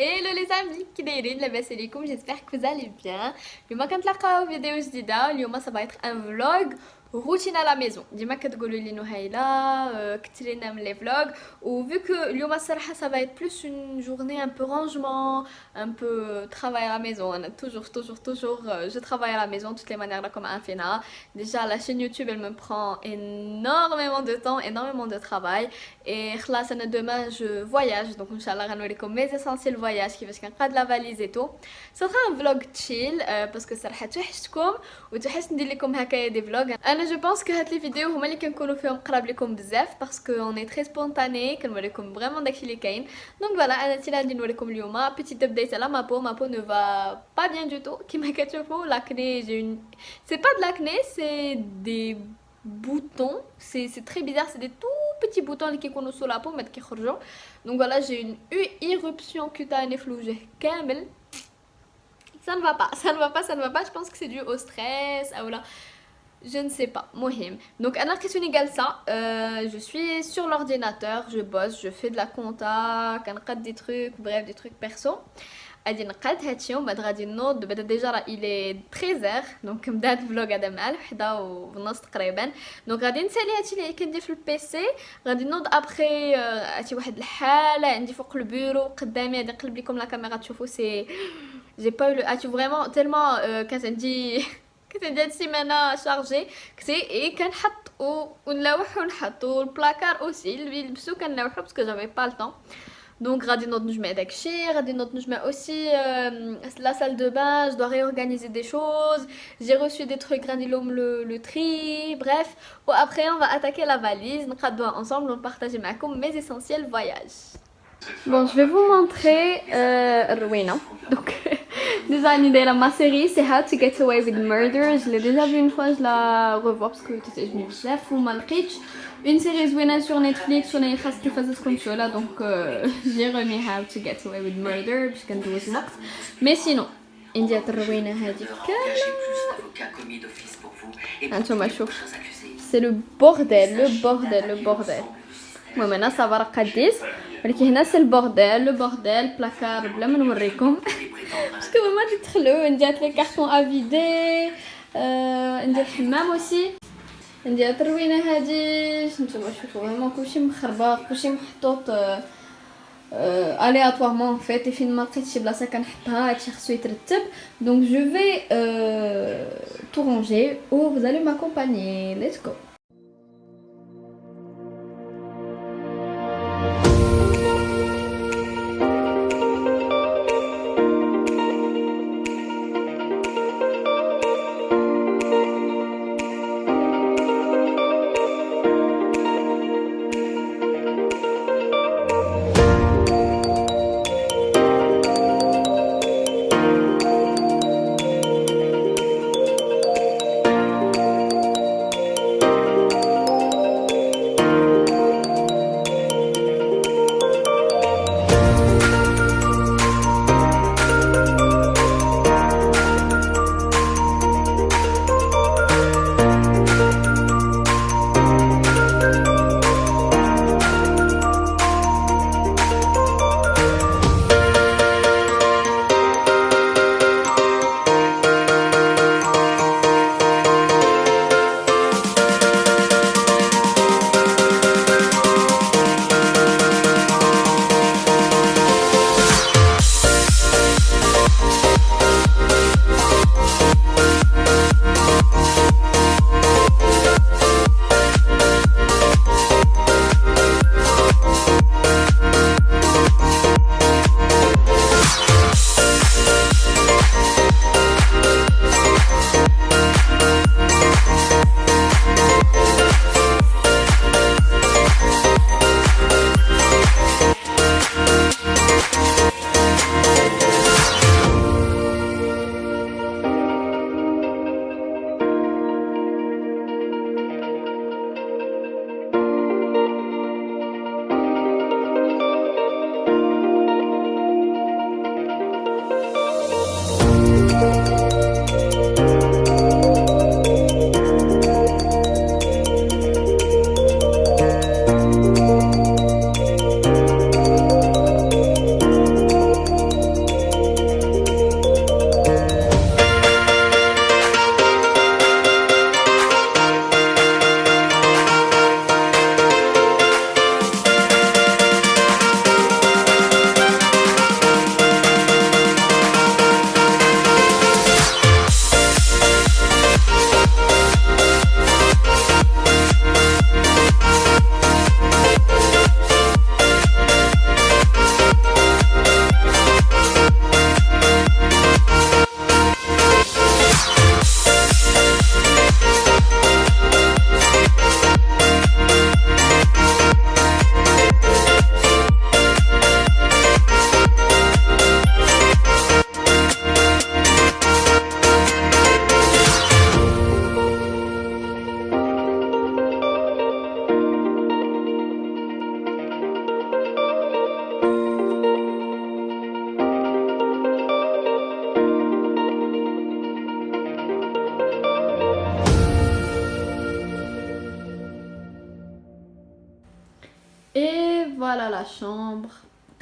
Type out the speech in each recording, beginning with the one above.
Hello les amis, كي دايرين لاباس عليكم؟ j'espère que vous allez bien. اليوم كنتلاقاو فيديو جديده. اليوم ça va être un vlog routine à la maison. ديما كتقولوا لي نهيله كثرينا من les vlogs و vu que اليوم الصراحه ça va être plus une journée un peu rangement, un peu travail à la maison. انا toujours je travaille à la maison de toutes les manières là comme Infina. Déjà la chaîne YouTube elle me prend énormément de temps, énormément de travail. Et là, demain je voyage, donc Inch'Allah, غنوريكم mes essentiels voyages كيفاش كنقاد la valise et tout. Ça sera un vlog chill parce que صراحة توحشتكم وتوحشت ندير لكم هكايا دي فلوغ. انا جو بونس كو هاد لي فيديو هما اللي كنكونوا فيهم قراب لكم بزاف باسكو اون اي تري سبونتاني كنوريكم فريمون داكشي اللي كاين. دونك فوالا انا تي غادي نوريكم اليوم بيتيت ابديت على ما بو ne va pas bien du tout كيما كتشوفوا. l'acné, j'ai une c'est pas de l'acné, c'est des boutons, c'est très bizarre, c'est des tout petits boutons qui sont sous la peau mais qui sortent. Donc voilà, j'ai une éruption cutanée flouge camel. Ça ne va pas, je pense que c'est dû au stress ou là, je ne sais pas. Mohim. Donc à l'impression égale ça, je suis sur l'ordinateur, je bosse, je fais de la compta, des trucs, bref, des trucs perso. غادي نقاد هادشي ومن بعد غادي نوض. بدا ديجا راه الي 13 دونك بدات الفلوغ هذا مع الوحده ونص تقريبا. دونك غادي نسالي هادشي اللي كندير في البيسي. غادي نوض ابخي عرفتي واحد الحاله عندي فوق البيرو قدامي. غادي نقلب لكم لا كاميرا تشوفوا سي جي با لو عرفتي فريمون تيلمون كانت عندي هاد السيمانه شارجي كتي اي كنحط ونلوح ونحط والبلاكار اوسي اللي نلبسو كنلوحو باسكو جافي با الطون. Donc, غادي نوض نجمع داكشي. غادي نوض نجمع aussi la salle de bain. Je dois réorganiser des choses. J'ai reçu des trucs. غادي لهم le tri. Bref. Ou après, on va attaquer la valise. نقادوها ensemble. On partage معكم mes essentiels voyages. Bon, je vais vous montrer الروينة. Donc, déjà, une idée ma série, c'est How to Get Away with Murder. Je l'ai déjà vue une fois, je la revois parce que je me bzaf وما لقيتش. Une série زوينة sur Netflix وانا خاص كيفاش تكون شولا. Donc, j'ai remis How to Get Away with Murder باش كندوز الوقت. Mais sinon, عندي هاد الروينة هادي كاملة. هانتوما شوف. C'est le bordel. المهم هنا صافا راه قديت ولكن هنا سي البورديل بلاكار بلا ما نوريكم باسكو ما غادي تدخلوا. عندي هاد لي كارطون افيدي. عندي الحمام اوسي. عندي هاد الروينه هادي. نتوما شوفوا فريمون كلشي مخربق كلشي محطوط aléatoirement en fait. et فين ما لقيت شي بلاصه كنحطها. هادشي خصو يترتب. donc je vais tout ranger ou vous allez m'accompagner. let's go.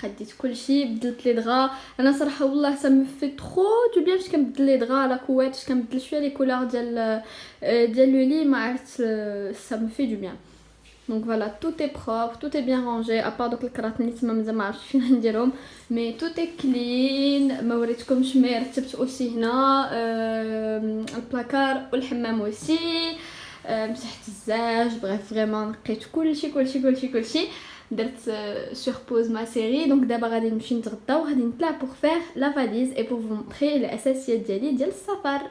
خديت كلشي بدلت لي دغا. انا صراحه والله سا مي في ترو دو بيان فاش كنبدل لي دغا على كوات فاش كنبدل شويه لي كولور ديال لو لي ما عرفت سا مي في دو بيان. Donc voilà, tout est propre, tout est bien rangé, à part donc الكراتني تما مازال ما عرفتش فين نديرهم، مي tout est clean. ما وريتكمش مي رتبت اوسي هنا البلاكار والحمام اوسي، مسحت الزاج، بغيف فريمون نقيت كلشي. درت sur pause ma série. Donc دابا غادي نمشي نتغدى وغادي نطلع pour faire la valise et pour vous montrer الاساسيات ديالي ديال السفر.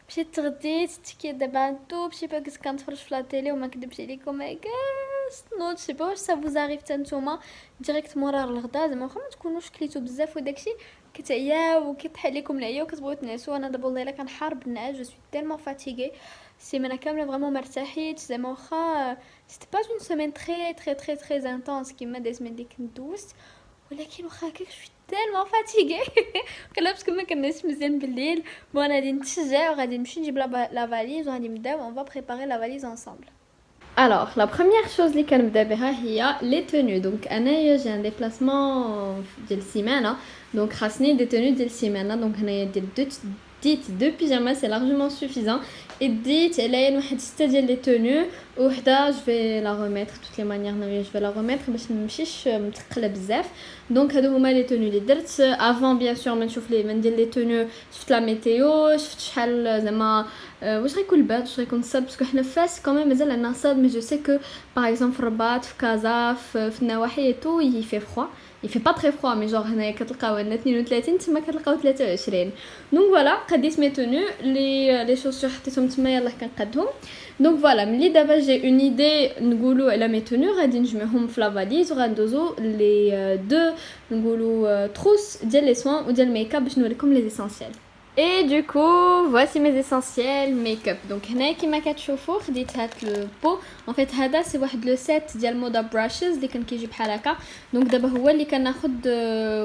مشيت تغديت تكيت دابا نتو بشي با كنت كنتفرج في لا تيلي وما كدبش عليكم نوض شي با واش سا فوز اريف حتى نتوما ديريكت مورا الغدا زعما واخا ما تكونوش كليتو بزاف وداكشي كتعياو وكيطيح عليكم العيا وكتبغيو تنعسوا. انا دابا والله الا كنحارب النعاس، جو سوي تيلمون فاتيغي السيمانه كامله فريمون ما ارتاحيتش زعما واخا سيتي با اون سيمين تري انتونس كيما دي سيمين اللي كنت دوزت، ولكن واخا هكاك شوي تيلمون فاتيغي كلا باسكو ما كنعسش مزيان بالليل. بون غادي نتشجع وغادي نمشي نجيب لا فاليز وغادي نبداو اون فا بريباري لا فاليز انصامبل. Alors, la première chose اللي كنبدا بها هي لي توني. دونك انايا جي ان ديبلاسمون ديال السيمانه، دونك خاصني دي توني ديال السيمانه. دونك هنايا ديت دو بيجاما سي لارجومون سوفيزون، ديت عليا واحد 6 ديال لي توني وحده جو في لا ريميتر توت لي مانيير ناويه جو في لا ريميتر باش نمشيش متقله بزاف. دونك هادو هما لي توني اللي درت افون بيان سور ما نشوف لي من ديال لي توني. شفت لا ميتيو، شفت شحال زعما واش غيكون البرد واش غيكون الصاد باسكو حنا فاس كوميم مازال عندنا صاد، مي جو سي كو باغ اكزومبل في الرباط في كازا في النواحي تو يفي فروا il fait pas très froid mais genre هنايا كتلقاو عندنا 32 تما كتلقاو 23. دونك فوالا قديت مي توني لي شوسور حطيتهم تما يلاه كنقادهم. دونك فوالا ملي دابا جي اون ايدي نقولوا على مي توني غادي نجمعهم في لا فاليز وغندوزو لي دو نقولوا تروس ديال لي سوان وديال الميك اب باش نوريكم لي اسينسيال. Et du coup, voici mes essentiels make-up. Donc هنا كيما كتشوفوا خديت هاد البو. en fait هذا سي واحد لو سيت ديال مودا براشز اللي كان كيجي بحال هكا. دونك دابا هو اللي كناخذ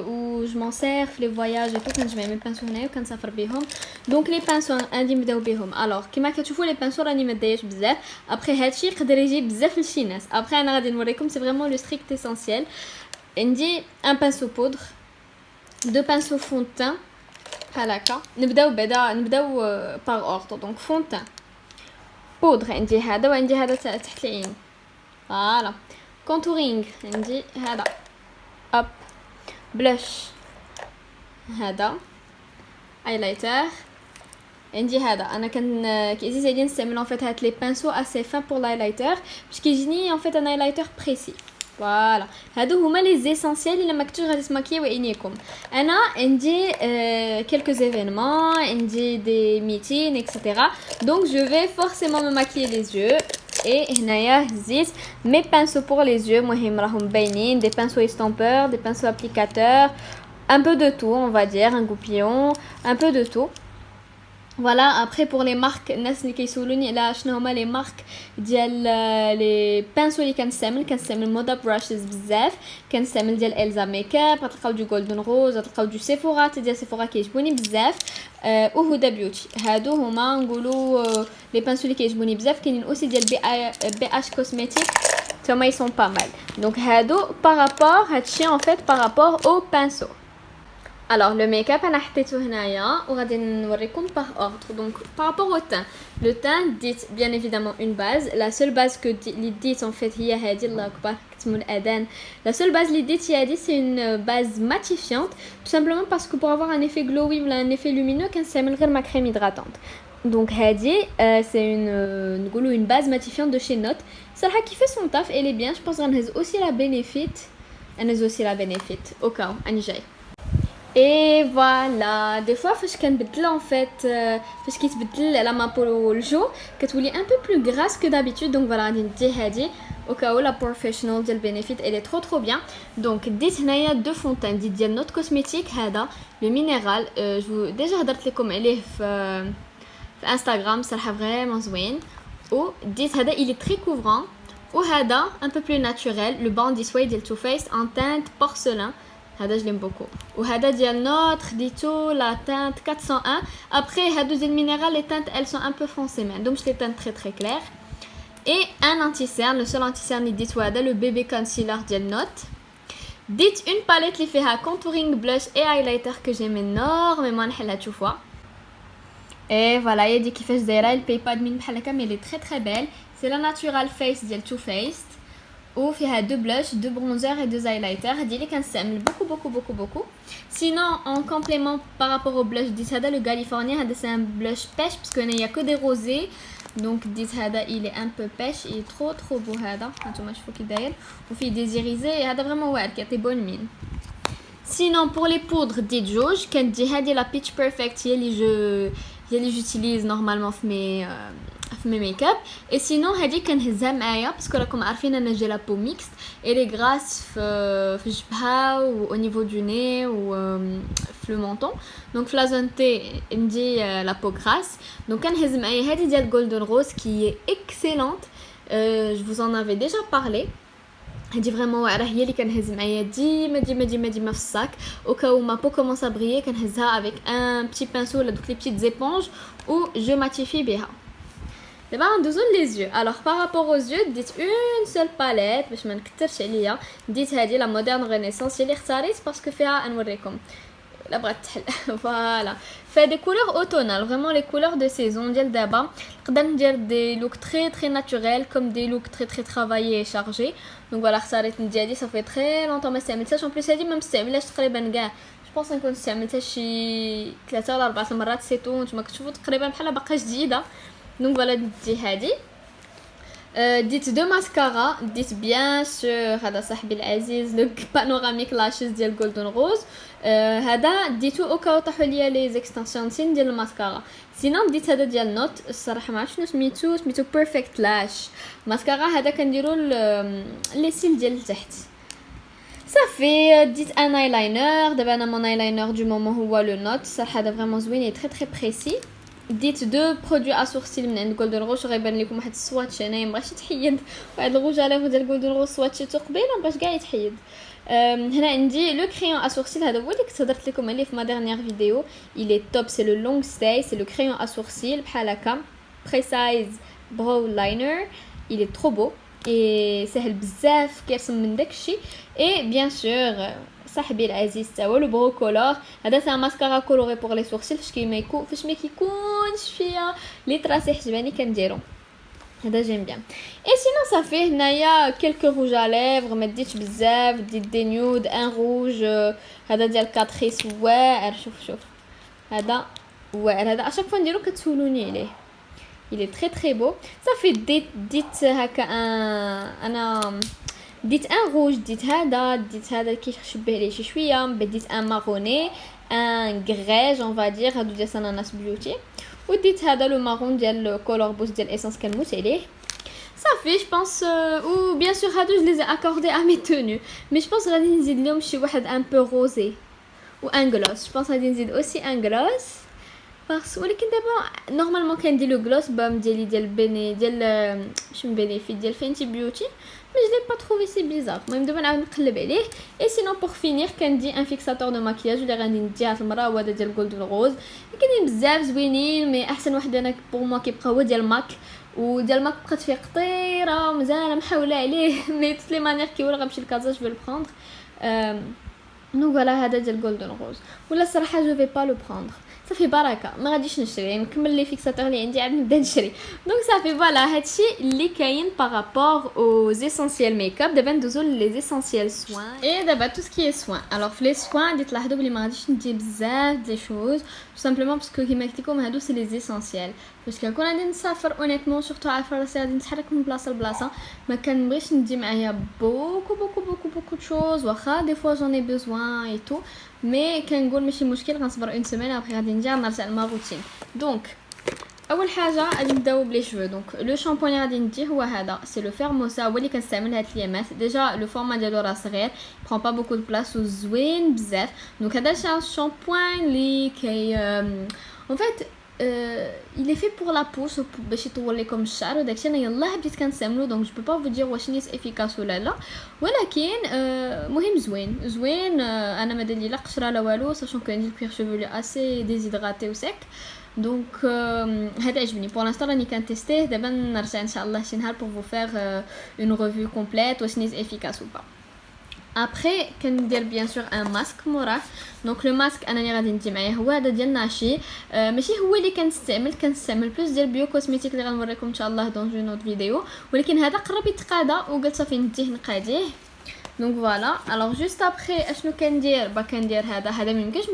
و جو مون سير في لي فواياج تو كنجمع مي بانسو هنايا وكنسافر بهم. دونك لي بانسو غادي نبداو بهم. الوغ كيما كتشوفوا لي بانسو راني ما داياش بزاف، ابري هادشي يقدر يجي بزاف لشي ناس. ابري انا غادي نوريكم سي فريمون لو ستريكت اسينسيال. عندي ان بانسو بودر، دو بانسو فون تان بحال هكا. نبداو باغ اوردر. دونك فونتان بودر عندي هذا وعندي هذا تحت العين فوالا. كونتورينغ عندي هذا اب، بلاش هذا، هايلايتر عندي هذا. انا كيعزيز عليا نستعمل ان فيت هاد لي بانسو اسي فان بور لايلايتر باش كيجيني ان فيت ان هايلايتر بريسي. فوالا هادو هما لي زيسونسيال اللي ما كنتوش غادي تماكيو عينيكم. انا عندي quelques événements، عندي دي ميتين اكسيتيرا، دونك جو في فورسيمون مو ماكيي لي يeux. et هنايا هزيت مي بانسو بور لي يeux، مهم راهم باينين، دي بانسو استامبور، دي بانسو ابليكاتور، un peu de tout on va dire، un goupillon، un peu de tout. Voilà, après pour les marques الناس اللي كيسولوني على شنو هما لي مارك ديال لي بانسو اللي كنستعمل مودا براشز بزاف. كنستعمل ديال إلزا ميكاب، غتلقاو دو جولدن روز، غتلقاو دو سيفورا، ديال سيفورا كيعجبوني بزاف، وهدى بيوتي. هادو هما نقولوا لي بانسو اللي كيعجبوني بزاف. كاينين اوسي ديال بي اش كوزميتيك تما يسون با مال. دونك هادو بارابور هادشي ان فيت بارابور او بانسو. Alors le make-up انا حطيته هنايا وغادي نوريكم باغ اوردر. دونك بارابور او تان، لو تان ديت بيان ايفيدامون اون باز. لا سول باز كو اللي ديت ان فيت هي هادي، الله اكبر كتمو الاذان. لا سول باز اللي ديت هي هادي، سي اون باز ماتيفيانت تو سامبلومون باسكو بور افوار ان ايفي غلوي ولا ان ايفي لومينو كنستعمل غير ما كريم هيدراتونت. دونك هادي سي اون نقولوا اون باز ماتيفيانت دو شي نوت. صراحه كيفاش سون تاف الي بيان. جو بونس غنهز اوسي لا بينيفيت، انهز اوسي لا بينيفيت او كاو اني جاي. اي فوالا دي فوا فاش كنبدل ان فيت فاش كيتبدل على ما بولو الجو كتولي ان بو بلو غراس كو دابيتود. دونك فوالا غادي ندي هادي او كاو لا بروفيشنال ديال بينيفيت الي ترو بيان. دونك ديت هنايا دو فونتان ديال نوت كوزميتيك. هذا لو مينيرال جو ديجا هضرت لكم عليه في انستغرام، صراحه فريمون زوين. و ديت هذا الي تري كوفرون. وهذا ان بو بلو ناتوريل، لو باندي سواي ديال تو فيس ان تانت بورسلان. هذا جليم بوكو. وهذا ديال نوت خديتو لا تانت 401. ابري هادو ديال مينيرال لي تانت elles sont un peu foncées ما عندهمش لي تانت très très clair. et un anti-cerne، le seul anti-cerne اللي ديتو هذا لو بيبي كونسيلر ديال نوت. Dites une palette qui fait contouring, blush et highlighter que j'aime énormément. Et voilà, il y a des qui fait des rails, paye pas de mine, mais elle est très très belle. C'est la Natural Face de Too Faced. Où il y a 2 blushs, 2 bronzers et 2 highlighters. Je dirais qu'on s'aime beaucoup. Sinon, en complément par rapport au blush, le California, c'est un blush pêche parce qu'il n'y a que des rosés. Donc, il est un peu pêche, il est trop beau. On fait des irisés et c'est vraiment qui a des bonnes mines. Sinon, pour les poudres, Jauge, quand je la Pitch Perfect, j'utilise normalement في mes make-up. Et sinon هذه كنهزها معايا parce que راكم عارفين انا j'ai la peau mixte et les grasses في الجبهه و au niveau du nez ou في le menton. Donc في la zone T ندي la peau grasse. Donc كنهز معايا هذه ديال Golden Rose qui est excellente. Je vous en avais déjà parlé. هادي فريمون واعره هي اللي كنهز معايا ديما في الصاك au cas où ma peau commence à briller كنهزها avec un petit pinceau ولا دوك les petites éponges ou je matifie بها. دابا غندوزو les yeux. Alors par rapport aux yeux ديت une seule palette باش ما نكثرش عليا. ديت هذه لا مودرن رينيسانس اللي اختاريت باسكو فيها نوريكم لا بغات تحل فوالا fait des couleurs automnales, vraiment les couleurs de saison ديال دابا. نقدر ندير des looks très naturels comme des looks très travaillés et chargés. Donc voilà, اختاريت ندير هذه. ça fait très longtemps ما استعملتهاش. en plus هذه ما مستعملاش تقريبا كاع. je pense نكون استعملتها شي 3 ولا 4 مرات سي تو. نتوما كتشوفوا تقريبا بحال باقا جديده. Donc voilà, dites 2 mascaras. Dites bien sûr هذا صاحبي العزيز le panoramique lashes ديال Golden Rose. هذا ديتو او كاو طاحوا ليا لي زيكستنسيون ديال الماسكارا. سينو ديت هذا ديال نوت الصراحه ما عرفتش شنو سميتو بيرفكت لاش ماسكارا. هذا كنديروا لي سيل ديال التحت صافي. ديت ان ايلاينر. دابا انا مون ايلاينر دو مومون هو لو نوت. صراحه هذا فريمون زوين très بريسي. ديت 2 برودوي ا سورسيل من عند جولدن روج. غيبان لكم واحد السواتش هنايا مبغاش يتحيد. واحد الروج على ديال جولدن روج سواتشيتو قبيله مبغاش كاع يتحيد. هنا عندي لو كريون ا سورسيل. هذا هو اللي كنت هضرت لكم عليه في ما ديرنيير فيديو. il est top. c'est le long stay. c'est le crayon à sourcils بحال هكا precise brow liner. il est trop beau et سهل بزاف كيرسم من داكشي. et bien sûr صاحبي العزيز تا هو لو برو كولور. هذا سا ماسكارا كولوري بور لي سورسيل. فاش ما كيكونش فيا لي تراسي حجباني كنديرو. هذا جيم بيان. اي سينو صافي هنايا كلكو روج ا ليفر. ما ديتش بزاف. ديت دي نيود ان روج. هذا ديال كاتريس واعر. شوف هذا واعر. هذا اشاك فوا نديرو كتسولوني عليه. il est très beau. صافي ديت هكا انا ديت ان روج. ديت هذا كيشبه ليه شي شويه. بديت ان ماروني ان غريج اون فادير. هادو ديال ساناناس بيوتي. وديت هذا لو مارون ديال كولور بوست ديال اسانس كنموت عليه. صافي je pense ou bien sûr هادو je les ai accordés à mes tenues mais je pense غادي نزيد لهم شي واحد un peu rosé ou un gloss. je pense غادي نزيد aussi un gloss parce ولكن دابا نورمالمون كندير لو gloss بام ديالي ديال بني ديال شنو بينيفيت ديال فينتي بيوتي. mais je l'ai pas trouvé si bizarre. المهم دابا نعاود نقلب عليه. et sinon pour finir كندي un fixateur de maquillage اللي غادي ندي هاد المره هو هذا ديال جولدن روز. كاينين بزاف زوينين مي احسن واحد انا بور موا كيبقى هو ديال ماك. وديال ماك بقات فيه قطيره مزال محاوله عليه مي توت لي مانيير كي غنمشي لكازا جو بروندر. نو فوالا هذا ديال جولدن روز. ولا الصراحه جو في با لو بروندر. صافي بركه ما غاديش نشري. نكمل لي فيكساتور اللي عندي عاد نبدا نشري. دونك صافي فوالا هادشي اللي كاين بارابور aux essentiels makeup. دابا ندوزو لي essentiels soins. et دابا tout ce qui est soins. alors في لي soins ديت لاحظوا بلي ما غاديش ندير بزاف دي شوز tout simplement parce que كيما قلت لكم هادو سي لي essentiels. فاش كنكون غادي نسافر اونيتمون سورتو عارفه راسي غادي نتحرك من بلاصه لبلاصه ما كنبغيش ندي معايا بوكو de choses. واخا دي فوا جون اي بوزوان اي تو مي كنقول ماشي مشكل غنصبر اون سيمين ابري غادي نرجع لما روتين. دونك اول حاجه غادي نبداو بلي شوفو. دونك لو شامبون اللي غادي نديه هو هذا سي لو فيرموسا. هو اللي كنستعمل هاد الايامات. ديجا لو فورما ديالو راه صغير برون با بوكو دو بلاص وزوين بزاف. دونك هذا شامبوان اللي كي en fait il est fait pour la peau باش يطول لكم الشعر وداكشي. انا يلاه بديت كنستعملو دونك جو با فو دير واش نيت افيكاس ولا لا ولكن مهم زوين. انا ما دار لي لا قشره لا والو ساشون كو عندي الكوير شوفولي اسي ديزيدراتي وسيك. دونك هذا عجبني بور لانستون راني كنتيستيه. دابا نرجع ان شاء الله شي نهار بور فو فير اون ريفيو كومبليت واش نيت افيكاس و با. ابخي كندير بيان سور ان ماسك موراه. دونك لو ماسك انا اللي غادي ندي معايا هو هذا ديال ناشي، ماشي هو اللي كنستعمل بلوس ديال بيو كوزميتيك اللي غنوريكم ان شاء الله دون جون نوت فيديو، ولكن هذا قرب يتقادا وقلت صافي نديه نقاديه. دونك فوالا. الوغ جوست ابخي اشنو كندير؟ كندير هذا ميمكنش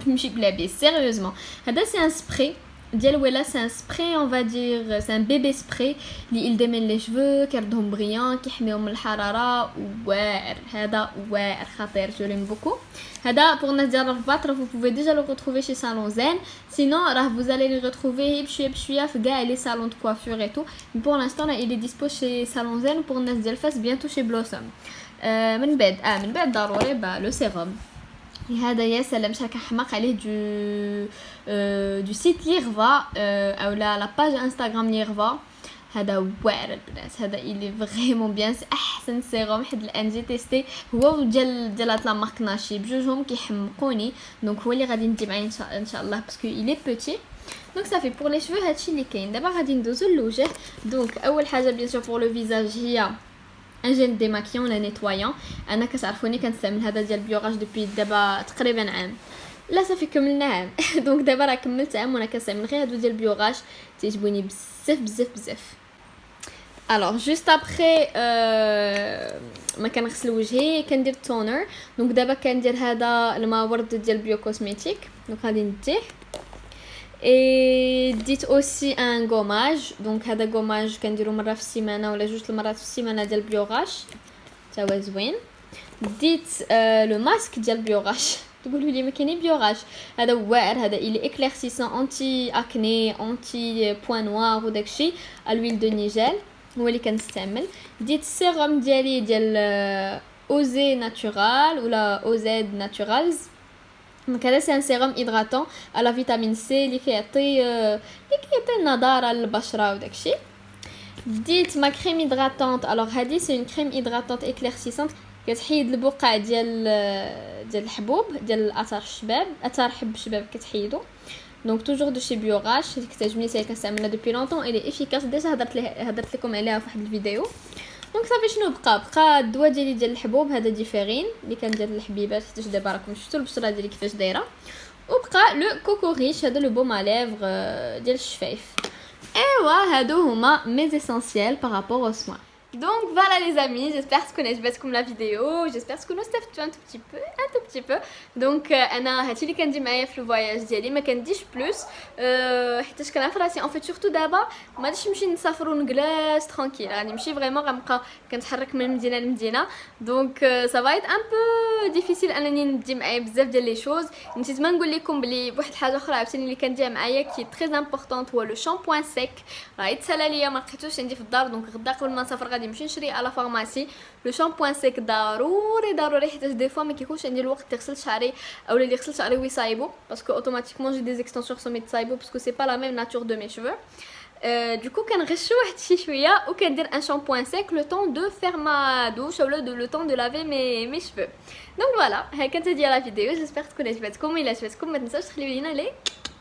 نمشي بلا بيه سيريوزمون. هذا سي ان سبراي ديال ولا سي ان سبراي اون فا دير سي ان بيبي سبراي اللي يلدمن لي شفو كيردهم بريان كيحميهم من الحراره. واعر هذا واعر خطير جو ليم بوكو. هذا بور الناس ديال الرباط راه vous pouvez déjà le retrouver chez Salon Zen, sinon راه vous allez le retrouver بشويه في كاع لي salons de coiffure et tout. pour l'instant il est dispo chez Salon Zen pour الناس ديال فاس bientôt chez Blossom. من بعد ضروري لو سيروم هذا. يا سلام شحال كنحماق عليه دو سيت ليرفا او لا باج انستغرام ليرفا. هذا واعر البنات، هذا اللي فريمون بيان، احسن سيروم حد الان جي تيستي هو ديال لا مارك ناشي، بجوجهم كيحمقوني. دونك هو اللي غادي ندي معايا ان شاء الله باسكو il est petit. دونك صافي بور لي شفو هادشي اللي كاين. دابا غادي ندوزو للوجه. دونك اول حاجه بيان سور بور لو فيزاج هي ان جيل ديماكيون ولا نيتوايون. انا كتعرفوني كنستعمل هذا ديال بيوغاج دوبي دابا تقريبا عام، لا صافي كملنا عام. دونك دابا راه كملت عام وانا كنستعمل غير هادو ديال بيوغاج، تيعجبوني بزاف. الوغ جوست ابخي ما كنغسل وجهي كندير تونر. دونك دابا كندير هذا الماء ورد ديال بيو كوزميتيك. دونك غادي نديه اي ديت اوسي ان غوماج. دونك هذا غوماج كنديرو مره في السيمانه ولا جوج المرات في السيمانه ديال بيوغاش تا هو زوين. ديت لو ماسك ديال بيوغاش. تقولوا لي ما كاينين بيوغاش، هذا واعر، هذا الي اكليرسيسون انتي اكني انتي بوين نوار وداكشي. الويل دو نيجيل هو اللي كنستعمل. ديت السيروم ديالي ديال اوزي ناتورال ولا اوزيد ناتورالز. دونك هذا سي ان سيروم هيدراتون على فيتامين سي اللي كيعطي النضاره للبشره وداكشي. ديت ما كريم هيدراتونط. الوغ هذه سي اون كريم هيدراتونط اكليرسيسونط كتحيد البقع ديال الحبوب ديال اثار حب الشباب كتحيدو. دونك توجور دو شي بيوغاش كتعجبني، سي كنستعملها دوبي لونطون اي افيكاس. ديجا هضرت لكم عليها في واحد الفيديو. دونك صافي شنو بقى الدواء ديالي ديال الحبوب هذا ديفيرين اللي كان ديال الحبيبات حيت دابا راكم شفتوا البشره ديالي كيفاش دايره. وبقى لو كوكوريش هذا لو بوم ليفغ ديال الشفايف. ايوا هادو هما مي اسينسيال بارابور او سوين. Donc voilà les amis, j'espère que vous avez aimé la vidéo, j'espère que vous avez un tout petit peu. Donc انا هادشي اللي كندير معايا في الفواياج ديالي، ما كنديش بلوس حيت كنعرف راسي ان فيت سورتو دابا ما غاديش نمشي نسافر ونجلس ترانكيل، غادي نمشي فريمون غنبقى كنتحرك من مدينه لمدينه. دونك سا فايت ان بو ديفيسيل انني ندي معايا بزاف ديال لي شوز. نسيت ما نقول لكم بلي بواحد الحاجه اخرى عاوتاني اللي كندير معايا كي تري امبورطونط هو لو شامبوان سيك. راه يتسالى ليا ما لقيتوش عندي في الدار، دونك غدا قبل ما نسافر غادي نمشي نشري على فارماسي. لو شامبوان سيك ضروري حيت دي فوا ما كيكونش عندي الوقت تغسل شعري اولا اللي غسل شعري ويصايبو باسكو اوتوماتيكمون جي دي زيكستنسيون سو ميتصايبو باسكو سي با لا ميم ناتور دو مي شوفو. دوكو كنغشو واحد شي شويه وكندير ان شامبوان سيك لو طون دو فير ما دوش ولا لو طون دو لافي مي شفو. دونك فوالا ها كانت هادي لا فيديو، جيسبر تكون عجبتكم. الا عجبتكم ما تنساوش تخليو لينا لي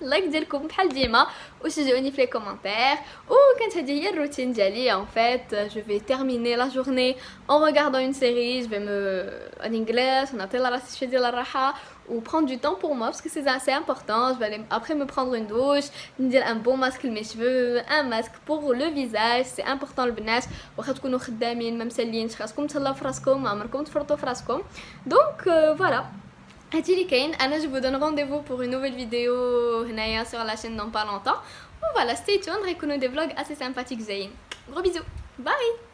لايك ديالكم بحال ديما وشجعوني في لي كومونتير. وكانت هذه هي الروتين ديالي ان فيت. جو في تيرميني لا جورني en regardant une série, je vais me en anglais نعطي لراسي شويه ديال الراحه ou prendre du temps pour moi parce que c'est assez important. Je vais aller après me prendre une douche, ندير un bon masque لمي cheveux, un masque pour le visage, c'est important البنات. واخا تكونوا خدامين ما مسالينش خاصكم تهلاو في راسكم، ما عمركم تفرطوا في راسكم. دونك فوالا هادي اللي كاين. انا جو vous donne rendez-vous pour une nouvelle vidéo هنايا sur la chaîne dans pas longtemps. Voilà, stay tuned, غيكونوا des vlogs assez sympathiques زين. Gros bisous, bye.